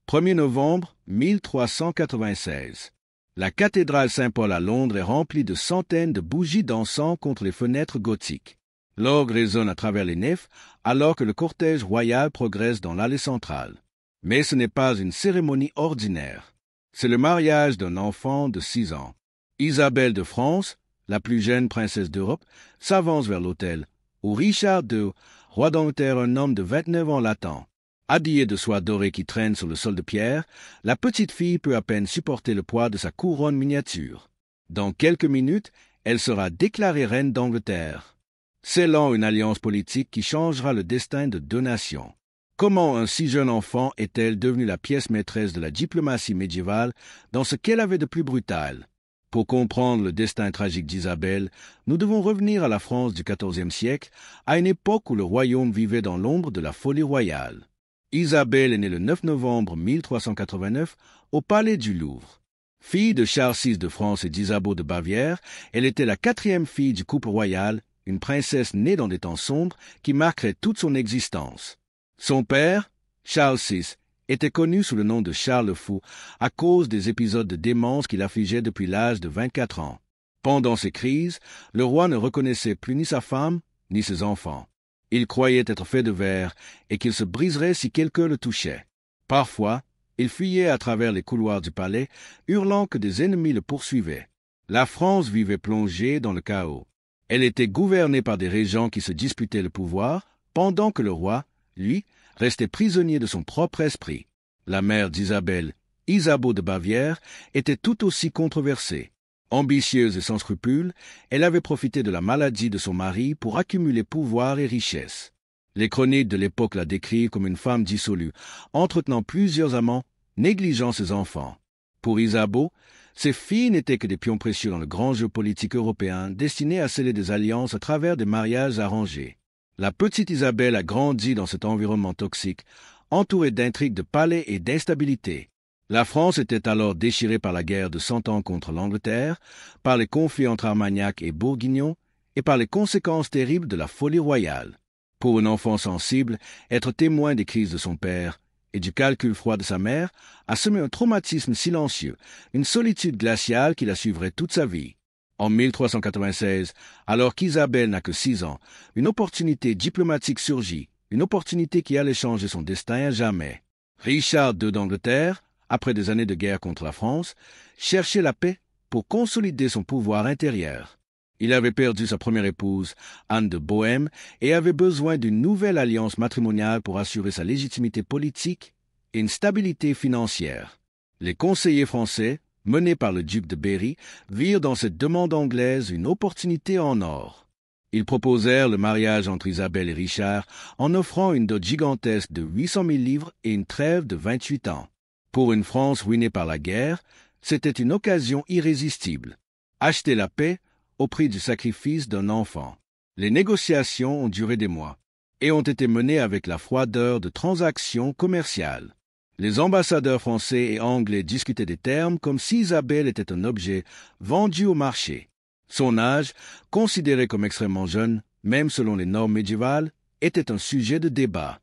1er novembre 1396. La cathédrale Saint-Paul à Londres est remplie de centaines de bougies d'encens contre les fenêtres gothiques. L'orgue résonne à travers les nefs alors que le cortège royal progresse dans l'allée centrale. Mais ce n'est pas une cérémonie ordinaire. C'est le mariage d'un enfant de 6 ans. Isabelle de France, la plus jeune princesse d'Europe, s'avance vers l'autel, où Richard II, roi d'Angleterre, un homme de 29 ans, l'attend. Habillée de soie dorée qui traîne sur le sol de pierre, la petite fille peut à peine supporter le poids de sa couronne miniature. Dans quelques minutes, elle sera déclarée reine d'Angleterre, scellant une alliance politique qui changera le destin de 2 nations. Comment un si jeune enfant est-elle devenue la pièce maîtresse de la diplomatie médiévale dans ce qu'elle avait de plus brutal? Pour comprendre le destin tragique d'Isabelle, nous devons revenir à la France du XIVe siècle, à une époque où le royaume vivait dans l'ombre de la folie royale. Isabelle est née le 9 novembre 1389 au Palais du Louvre. Fille de Charles VI de France et d'Isabeau de Bavière, elle était la 4e fille du couple royal, une princesse née dans des temps sombres qui marqueraient toute son existence. Son père, Charles VI, était connu sous le nom de Charles le Fou à cause des épisodes de démence qui l'affligeaient depuis l'âge de 24 ans. Pendant ces crises, le roi ne reconnaissait plus ni sa femme ni ses enfants. Il croyait être fait de verre et qu'il se briserait si quelqu'un le touchait. Parfois, il fuyait à travers les couloirs du palais, hurlant que des ennemis le poursuivaient. La France vivait plongée dans le chaos. Elle était gouvernée par des régents qui se disputaient le pouvoir, pendant que le roi, lui, restait prisonnier de son propre esprit. La mère d'Isabelle, Isabeau de Bavière, était tout aussi controversée. Ambitieuse et sans scrupules, elle avait profité de la maladie de son mari pour accumuler pouvoir et richesse. Les chroniques de l'époque la décrivent comme une femme dissolue, entretenant plusieurs amants, négligeant ses enfants. Pour Isabeau, ses filles n'étaient que des pions précieux dans le grand jeu politique européen destiné à sceller des alliances à travers des mariages arrangés. La petite Isabelle a grandi dans cet environnement toxique, entourée d'intrigues de palais et d'instabilité. La France était alors déchirée par la guerre de 100 ans contre l'Angleterre, par les conflits entre Armagnacs et Bourguignons, et par les conséquences terribles de la folie royale. Pour un enfant sensible, être témoin des crises de son père et du calcul froid de sa mère a semé un traumatisme silencieux, une solitude glaciale qui la suivrait toute sa vie. En 1396, alors qu'Isabelle n'a que 6 ans, une opportunité diplomatique surgit, une opportunité qui allait changer son destin à jamais. Richard II d'Angleterre, après des années de guerre contre la France, cherchait la paix pour consolider son pouvoir intérieur. Il avait perdu sa première épouse, Anne de Bohême, et avait besoin d'une nouvelle alliance matrimoniale pour assurer sa légitimité politique et une stabilité financière. Les conseillers français, menés par le duc de Berry, virent dans cette demande anglaise une opportunité en or. Ils proposèrent le mariage entre Isabelle et Richard en offrant une dot gigantesque de 800 000 livres et une trêve de 28 ans. Pour une France ruinée par la guerre, c'était une occasion irrésistible. Acheter la paix au prix du sacrifice d'un enfant. Les négociations ont duré des mois et ont été menées avec la froideur de transactions commerciales. Les ambassadeurs français et anglais discutaient des termes comme si Isabelle était un objet vendu au marché. Son âge, considéré comme extrêmement jeune, même selon les normes médiévales, était un sujet de débat.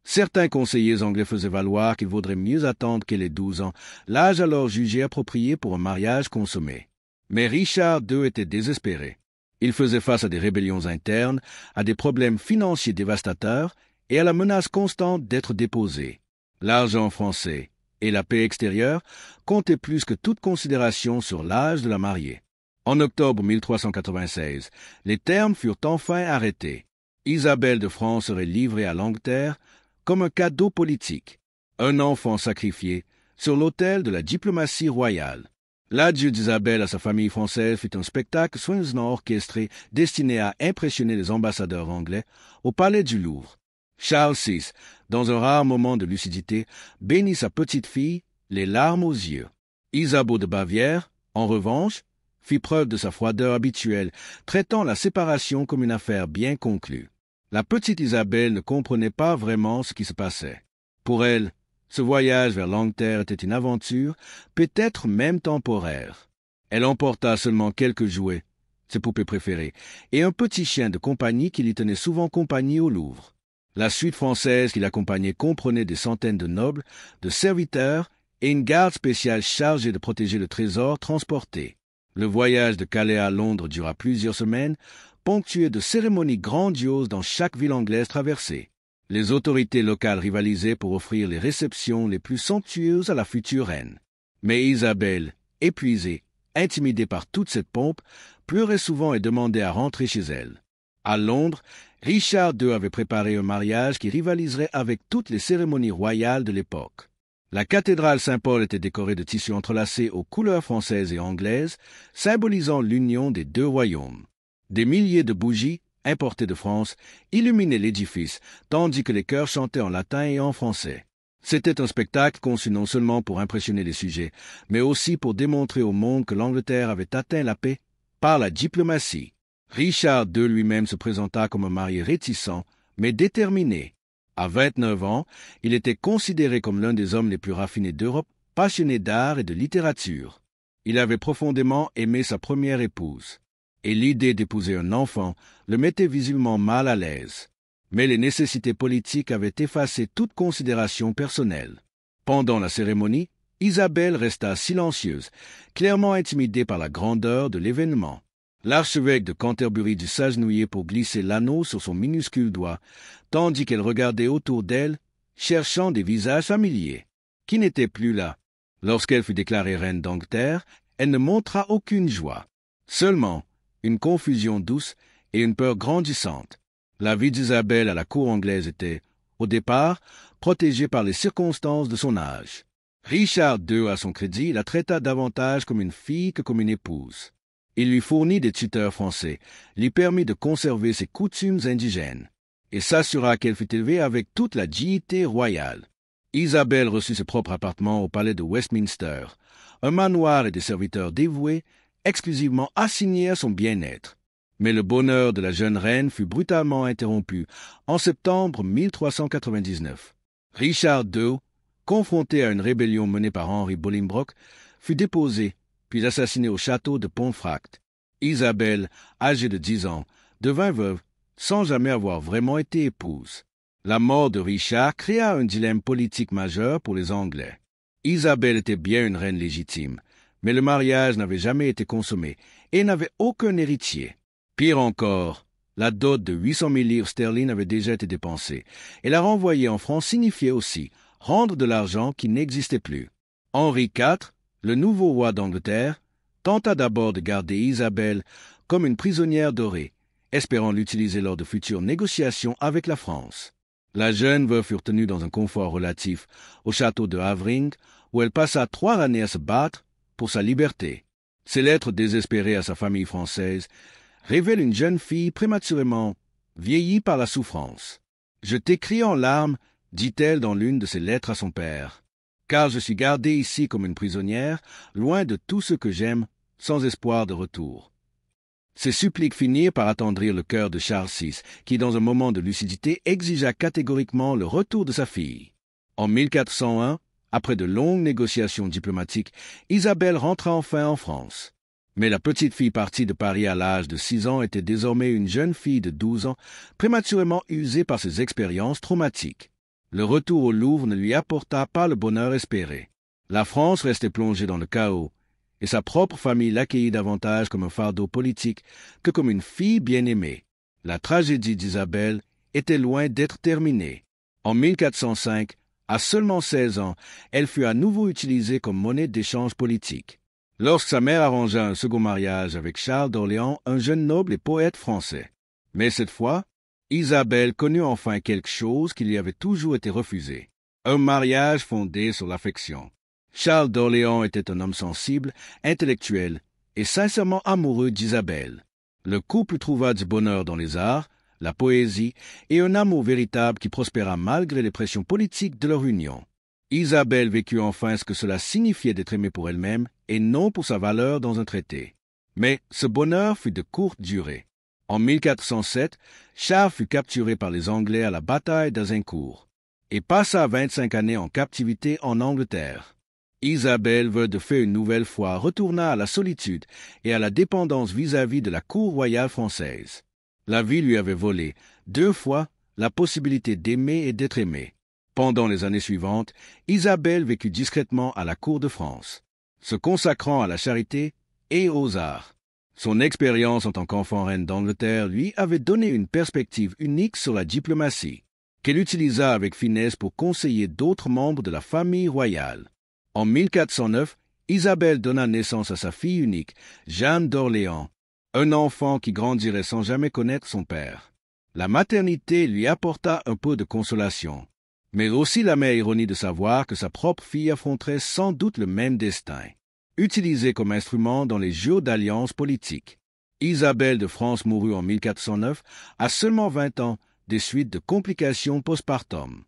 Certains conseillers anglais faisaient valoir qu'il vaudrait mieux attendre qu'elle ait 12 ans, l'âge alors jugé approprié pour un mariage consommé. Mais Richard II était désespéré. Il faisait face à des rébellions internes, à des problèmes financiers dévastateurs et à la menace constante d'être déposé. L'argent français et la paix extérieure comptaient plus que toute considération sur l'âge de la mariée. En octobre 1396, les termes furent enfin arrêtés. Isabelle de France serait livrée à l'Angleterre comme un cadeau politique, un enfant sacrifié sur l'autel de la diplomatie royale. L'adieu d'Isabelle à sa famille française fut un spectacle soigneusement orchestré destiné à impressionner les ambassadeurs anglais au Palais du Louvre. Charles VI, dans un rare moment de lucidité, bénit sa petite fille, les larmes aux yeux. Isabeau de Bavière, en revanche, fit preuve de sa froideur habituelle, traitant la séparation comme une affaire bien conclue. La petite Isabelle ne comprenait pas vraiment ce qui se passait. Pour elle, ce voyage vers l'Angleterre était une aventure, peut-être même temporaire. Elle emporta seulement quelques jouets, ses poupées préférées, et un petit chien de compagnie qui lui tenait souvent compagnie au Louvre. La suite française qui l'accompagnait comprenait des centaines de nobles, de serviteurs et une garde spéciale chargée de protéger le trésor transporté. Le voyage de Calais à Londres dura plusieurs semaines, ponctué de cérémonies grandioses dans chaque ville anglaise traversée. Les autorités locales rivalisaient pour offrir les réceptions les plus somptueuses à la future reine. Mais Isabelle, épuisée, intimidée par toute cette pompe, pleurait souvent et demandait à rentrer chez elle. À Londres, Richard II avait préparé un mariage qui rivaliserait avec toutes les cérémonies royales de l'époque. La cathédrale Saint-Paul était décorée de tissus entrelacés aux couleurs françaises et anglaises, symbolisant l'union des deux royaumes. Des milliers de bougies, importées de France, illuminaient l'édifice, tandis que les chœurs chantaient en latin et en français. C'était un spectacle conçu non seulement pour impressionner les sujets, mais aussi pour démontrer au monde que l'Angleterre avait atteint la paix par la diplomatie. Richard II lui-même se présenta comme un marié réticent, mais déterminé. À 29 ans, il était considéré comme l'un des hommes les plus raffinés d'Europe, passionné d'art et de littérature. Il avait profondément aimé sa première épouse, et l'idée d'épouser un enfant le mettait visiblement mal à l'aise. Mais les nécessités politiques avaient effacé toute considération personnelle. Pendant la cérémonie, Isabelle resta silencieuse, clairement intimidée par la grandeur de l'événement. L'archevêque de Canterbury dut s'agenouiller pour glisser l'anneau sur son minuscule doigt, tandis qu'elle regardait autour d'elle, cherchant des visages familiers, qui n'étaient plus là. Lorsqu'elle fut déclarée reine d'Angleterre, elle ne montra aucune joie, seulement une confusion douce et une peur grandissante. La vie d'Isabelle à la cour anglaise était, au départ, protégée par les circonstances de son âge. Richard II, à son crédit, la traita davantage comme une fille que comme une épouse. Il lui fournit des tuteurs français, lui permit de conserver ses coutumes indigènes, et s'assura qu'elle fut élevée avec toute la dignité royale. Isabelle reçut ses propres appartements au palais de Westminster, un manoir et des serviteurs dévoués, exclusivement assignés à son bien-être. Mais le bonheur de la jeune reine fut brutalement interrompu en septembre 1399. Richard II, confronté à une rébellion menée par Henri Bolingbroke, fut déposé puis assassiné au château de Pontefract. Isabelle, âgée de 10 ans, devint veuve sans jamais avoir vraiment été épouse. La mort de Richard créa un dilemme politique majeur pour les Anglais. Isabelle était bien une reine légitime, mais le mariage n'avait jamais été consommé et n'avait aucun héritier. Pire encore, la dot de 800 000 livres sterling avait déjà été dépensée, et la renvoyer en France signifiait aussi rendre de l'argent qui n'existait plus. Henri IV, le nouveau roi d'Angleterre, tenta d'abord de garder Isabelle comme une prisonnière dorée, espérant l'utiliser lors de futures négociations avec la France. La jeune veuve fut tenue dans un confort relatif au château de Havering, où elle passa 3 années à se battre pour sa liberté. Ses lettres désespérées à sa famille française révèlent une jeune fille prématurément vieillie par la souffrance. « Je t'écris en larmes », dit-elle dans l'une de ses lettres à son père, « car je suis gardée ici comme une prisonnière, loin de tout ce que j'aime, sans espoir de retour. » Ces suppliques finirent par attendrir le cœur de Charles VI, qui, dans un moment de lucidité, exigea catégoriquement le retour de sa fille. En 1401, après de longues négociations diplomatiques, Isabelle rentra enfin en France. Mais la petite fille partie de Paris à l'âge de 6 ans était désormais une jeune fille de 12 ans, prématurément usée par ses expériences traumatiques. Le retour au Louvre ne lui apporta pas le bonheur espéré. La France restait plongée dans le chaos, et sa propre famille l'accueillit davantage comme un fardeau politique que comme une fille bien-aimée. La tragédie d'Isabelle était loin d'être terminée. En 1405, à seulement 16 ans, elle fut à nouveau utilisée comme monnaie d'échange politique. Lorsque sa mère arrangea un second mariage avec Charles d'Orléans, un jeune noble et poète français. Mais cette fois, Isabelle connut enfin quelque chose qui lui avait toujours été refusé. Un mariage fondé sur l'affection. Charles d'Orléans était un homme sensible, intellectuel et sincèrement amoureux d'Isabelle. Le couple trouva du bonheur dans les arts, la poésie et un amour véritable qui prospéra malgré les pressions politiques de leur union. Isabelle vécut enfin ce que cela signifiait d'être aimée pour elle-même et non pour sa valeur dans un traité. Mais ce bonheur fut de courte durée. En 1407, Charles fut capturé par les Anglais à la bataille d'Azincourt et passa 25 années en captivité en Angleterre. Isabelle, veuve de fait une nouvelle fois, retourna à la solitude et à la dépendance vis-à-vis de la cour royale française. La vie lui avait volé 2 fois la possibilité d'aimer et d'être aimée. Pendant les années suivantes, Isabelle vécut discrètement à la cour de France, se consacrant à la charité et aux arts. Son expérience en tant qu'enfant reine d'Angleterre lui avait donné une perspective unique sur la diplomatie, qu'elle utilisa avec finesse pour conseiller d'autres membres de la famille royale. En 1409, Isabelle donna naissance à sa fille unique, Jeanne d'Orléans, un enfant qui grandirait sans jamais connaître son père. La maternité lui apporta un peu de consolation, mais aussi l'amère ironie de savoir que sa propre fille affronterait sans doute le même destin. Utilisée comme instrument dans les jeux d'alliance politique, Isabelle de France mourut en 1409, à seulement 20 ans, des suites de complications postpartum.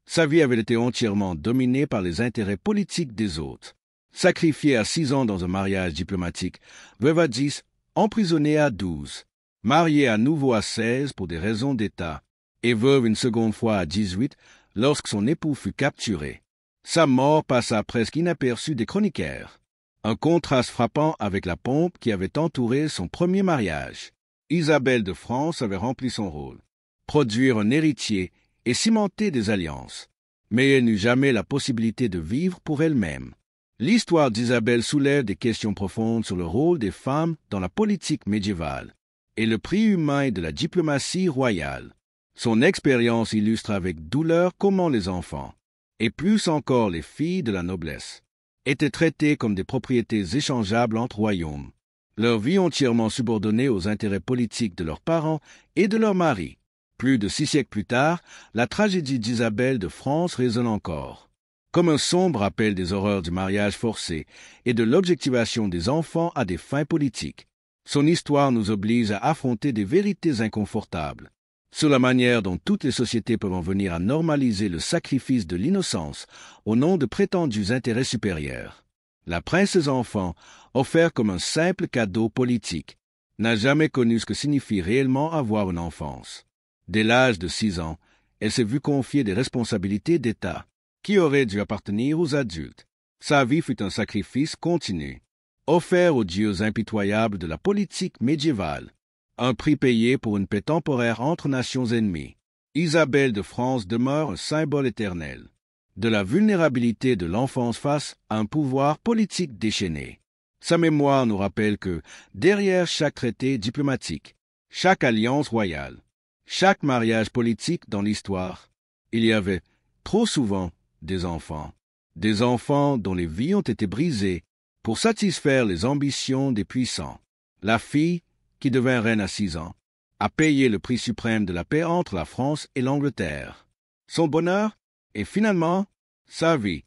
Sa vie avait été entièrement dominée par les intérêts politiques des autres. Sacrifiée à 6 ans dans un mariage diplomatique, veuve à 10, emprisonnée à 12, mariée à nouveau à 16 pour des raisons d'État, et veuve une seconde fois à 18 lorsque son époux fut capturé. Sa mort passa presque inaperçue des chroniqueurs. Un contraste frappant avec la pompe qui avait entouré son premier mariage. Isabelle de France avait rempli son rôle, produire un héritier et cimenter des alliances. Mais elle n'eut jamais la possibilité de vivre pour elle-même. L'histoire d'Isabelle soulève des questions profondes sur le rôle des femmes dans la politique médiévale et le prix humain de la diplomatie royale. Son expérience illustre avec douleur comment les enfants, et plus encore les filles de la noblesse, étaient traités comme des propriétés échangeables entre royaumes, leur vie entièrement subordonnée aux intérêts politiques de leurs parents et de leurs maris. Plus de 6 siècles plus tard, la tragédie d'Isabelle de France résonne encore, comme un sombre rappel des horreurs du mariage forcé et de l'objectivation des enfants à des fins politiques. Son histoire nous oblige à affronter des vérités inconfortables sur la manière dont toutes les sociétés peuvent en venir à normaliser le sacrifice de l'innocence au nom de prétendus intérêts supérieurs. La princesse enfant, offerte comme un simple cadeau politique, n'a jamais connu ce que signifie réellement avoir une enfance. Dès l'âge de 6 ans, elle s'est vue confier des responsabilités d'État qui auraient dû appartenir aux adultes. Sa vie fut un sacrifice continu, offert aux dieux impitoyables de la politique médiévale, un prix payé pour une paix temporaire entre nations ennemies. Isabelle de France demeure un symbole éternel de la vulnérabilité de l'enfance face à un pouvoir politique déchaîné. Sa mémoire nous rappelle que, derrière chaque traité diplomatique, chaque alliance royale, chaque mariage politique dans l'histoire, il y avait, trop souvent, des enfants dont les vies ont été brisées pour satisfaire les ambitions des puissants. La fille, qui devint reine à 6 ans, a payé le prix suprême de la paix entre la France et l'Angleterre. Son bonheur et finalement sa vie.